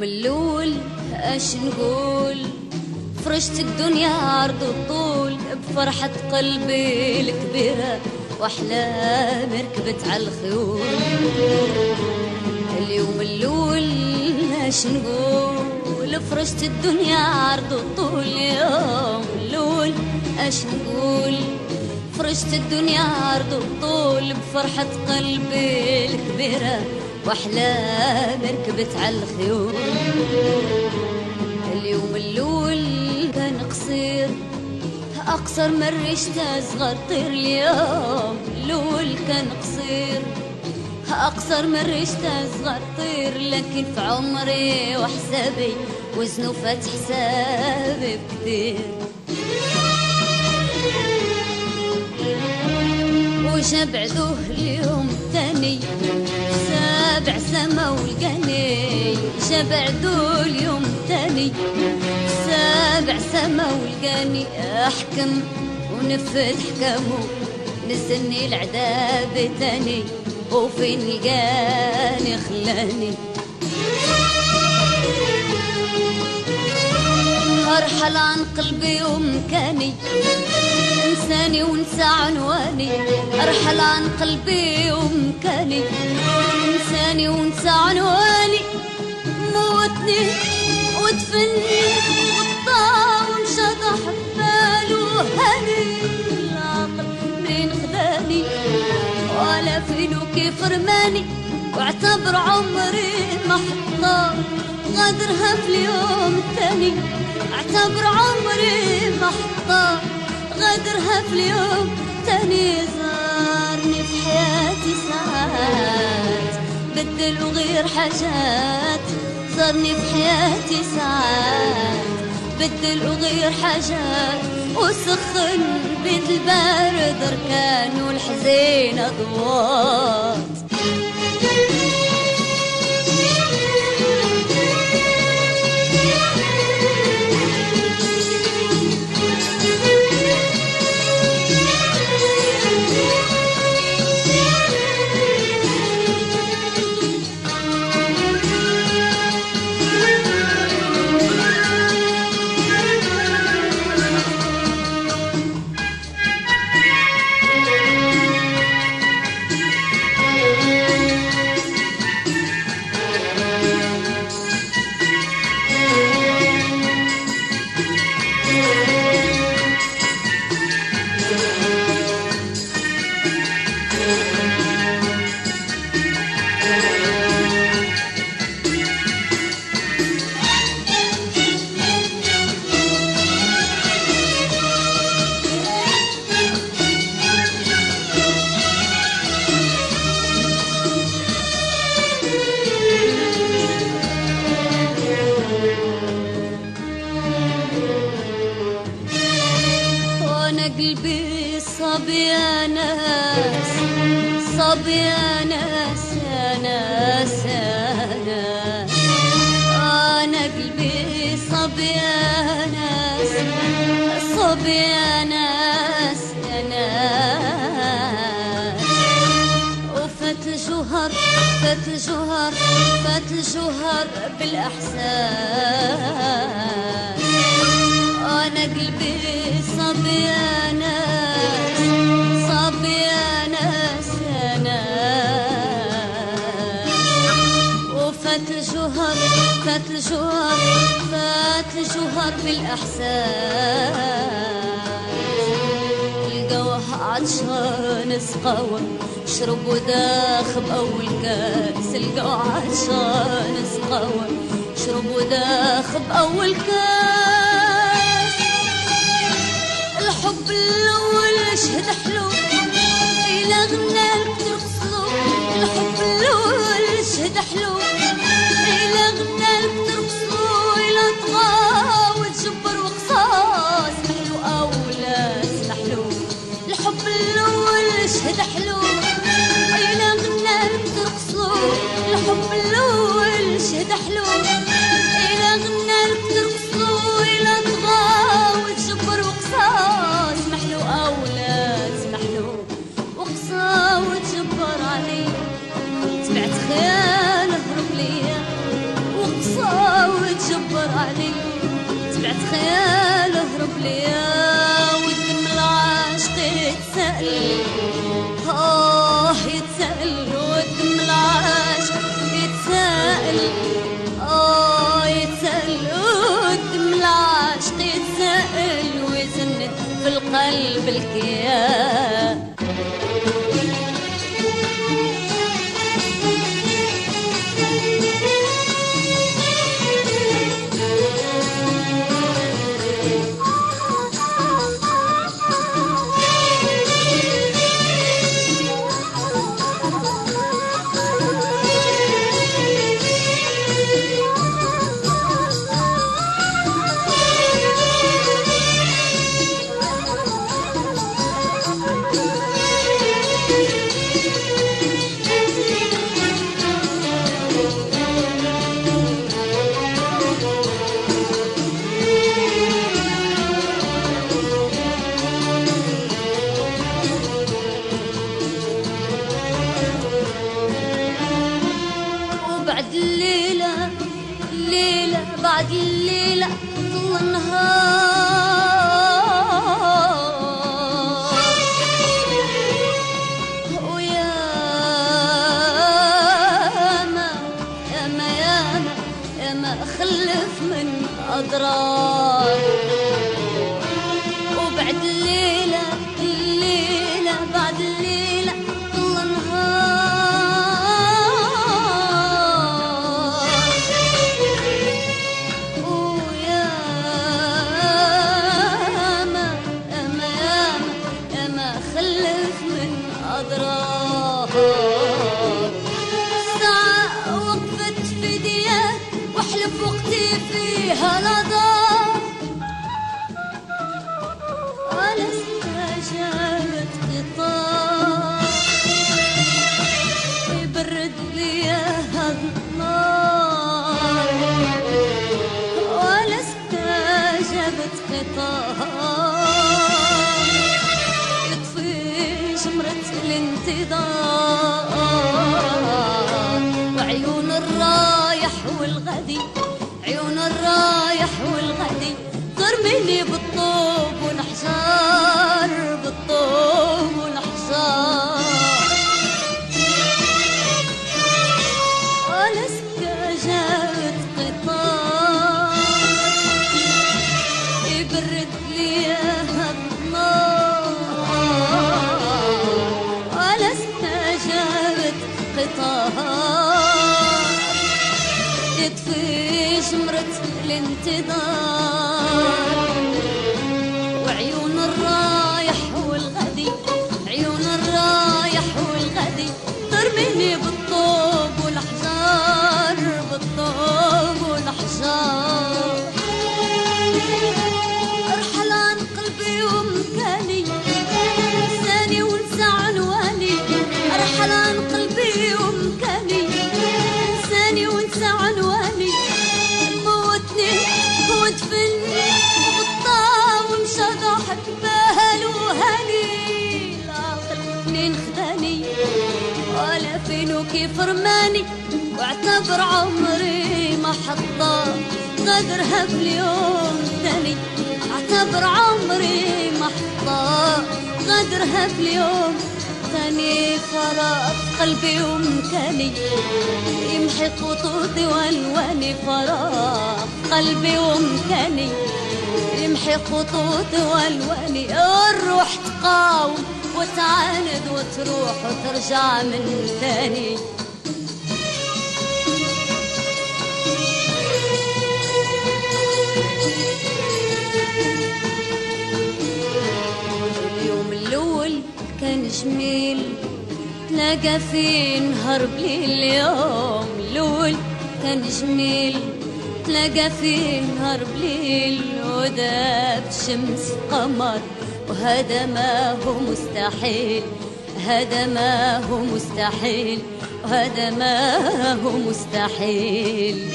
الأول اش نقول، فرشت الدنيا عرض الطول بفرحة قلبي الكبيرة وأحلام ركبت على الخيول. اليوم الأول اش نقول، فرشت الدنيا عرض الطول. يوم الأول اش نقول، فرشت الدنيا عرض الطول بفرحة قلبي الكبيرة وأحلام ركبت على الخيول. اليوم الأول كان قصير، أقصر من ريشته صغر طير. اليوم الأول كان قصير، أقصر من ريشته صغر طير، لكن في عمري وحسابي وزنه فات حسابي بكثير. وجا بعدوه اليوم الثاني سابع سما والقاني، جا بعدوه اليوم الثاني سابع سما والقاني. احكم ونفذ حكمه، نزلني العذاب تاني وفين لقاني خلاني. ارحل عن قلبي ومكاني، انساني ونسى عنواني. ارحل عن قلبي ومكاني، انساني ونسى عنواني. موتني ودفني وطاع وانشطح بباله هاني. العقل منين خداني ولا فينو كيف رماني، واعتبر عمري محطة غدرها في اليوم الثاني. اعتبر عمري محطة غدرها في اليوم الثاني. زارني في حياتي ساعات بدل وغير حاجات، زارني في حياتي ساعات بدل وغير حاجات. وسخن بين البارد ركان والحزين اضواء. قلبي صبي يا ناس، صبي يا ناس يا ناس يا ناس. أنا قلبي صبي يا ناس، صبي يا ناس يا ناس. وفات الجوهر فات الجوهر فات الجوهر بالأحساس. أنا قلبي صبي يا ناس، صبي يا ناس يا ناس. وفات الجوهر فات الجوهر فات الجوهر بالأحساس. القوه عطشان سقاوة شرب وداخ بأول كاس. القوه عطشان سقاوة شرب وداخ بأول كاس. الحب الأول شهد حلو إلى غنى بترقصلو. الحب الأول شهد حلو إلى غنى بترقصلو. إلى طغى وتجبر وقصاص محلو أولا محلو. الحب الأول شهد حلو إلى غنى بترقصلو. الحب الأول شهد حلو إلى غنى بترقصلو. إلى طغى وتجبر وقصاص محلو أولاد خيال هرب ليا ودم العاشق يتسأل يتسأل ودم العاشق يتسأل يتسأل ودم العاشق يتسأل ويزن في القلب الكيان بعد الليلة طل النهار ويا ما أخلف من أضرار وبعد الليلة بعد الليلة طل النهار ويا ما خلف من أضرار ساعة وقفت في ديار واحلف وقتي فيها لضار ولا استجابت قطار يبرد لي هذا النار ولا استجابت قطار يطفي شمرة الانتظار وعيون الرايح والغدي عيون الرايح والغدي ترميني بالطوب والحجار بالطوب والحجار ولا استجابت قطار يبرد لي النار ولا استجابت قطار يطفي شمرة الانتظار وعيون الرايح والغدي عيون الرايح والغدي ترميني بالطوب والحجار بالطوب والحجار رحلان قلبي ومكاني لساني ونسى عنواني رحلان قلبي ومكاني لساني ونسى عنواني موتني ودفني وبالطاو مشى ضاحك بهل وهاني العقل منين خداني ولا فين وكيف رماني واعتبر عمري ما حطه قدرها بليوم ثاني اعتبر عمري ما حطه قدرها بليوم ثاني فراغ قلبي ومكاني يمحي خطوطي والواني فراغ قلبي ومكاني يمحي خطوطي والواني الروح تقاوم وتعاند وتروح وترجع من ثاني اليوم الأول كان جميل تلاقى فيه نهار بليل اليوم الأول كان جميل تلاقى فيه نهار بليل وداب شمس قمر وهذا ما هو مستحيل هذا ما هو مستحيل وهذا ما هو مستحيل